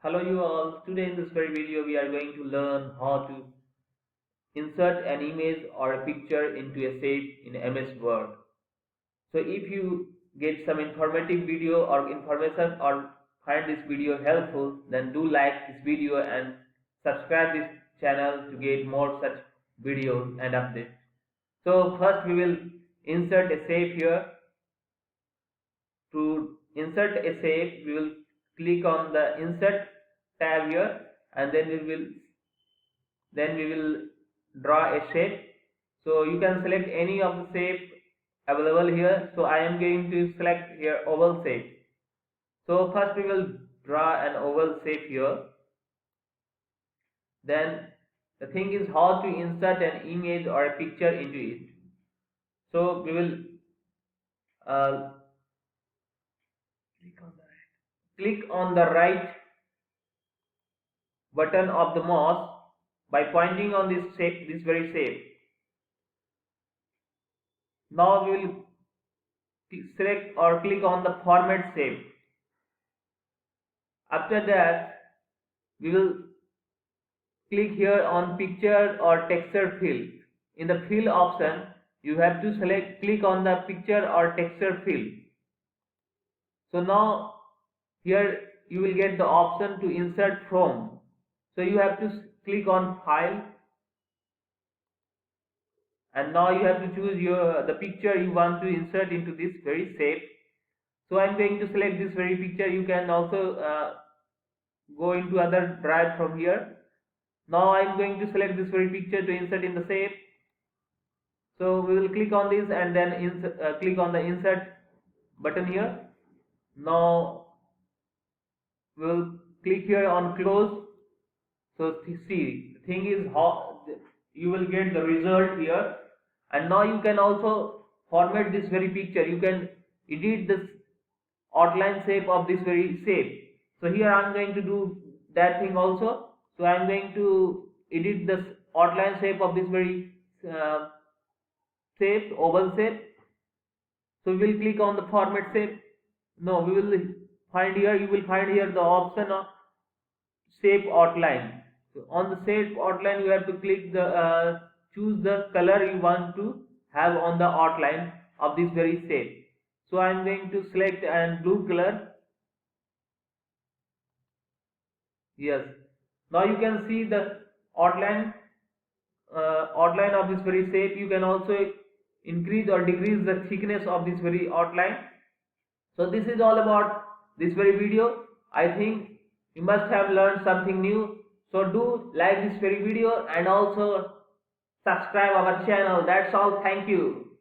Hello you all. Today in this very video we are going to learn how to insert an image or a picture into a shape in MS Word. So if you get some informative video or information or find this video helpful, then do like this video and subscribe this channel to get more such videos and updates. So first we will insert a shape here. To insert a shape we will click on the insert tab here, and then we will draw a shape. So you can select any of the shape available here. So I am going to select here oval shape. So first we will draw an oval shape here. Then the thing is how to insert an image or a picture into it. So we will uh, click on the right button of the mouse by pointing on this shape, this very shape. Now we will select or click on the format shape. After that we will click here on picture or texture field. In the field option you have to click on the picture or texture field. So now here you will get the option to insert from. So you have to click on file, and now you have to choose the picture you want to insert into this very shape. So I'm going to select this very picture. You can also go into other drive from here. Now I'm going to select this very picture to insert in the shape. So we will click on this and then click on the insert button here. Now we will click here on close. So see, the thing is how you will get the result here. And now you can also format this very picture. You can edit this outline shape of this very shape. So here I am going to do that thing also. So I am going to edit this outline shape of this very shape, oval shape. So we will click on the format shape. No, we will find here, you will find here the option of shape outline. So on the shape outline you have to click the choose the color you want to have on the outline of this very shape. So I am going to select a blue color. Yes. Now you can see the outline of this very shape. You can also increase or decrease the thickness of this very outline. So this is all about this very video. I think you must have learned something new. So do like this very video and also subscribe our channel. That's all. Thank you.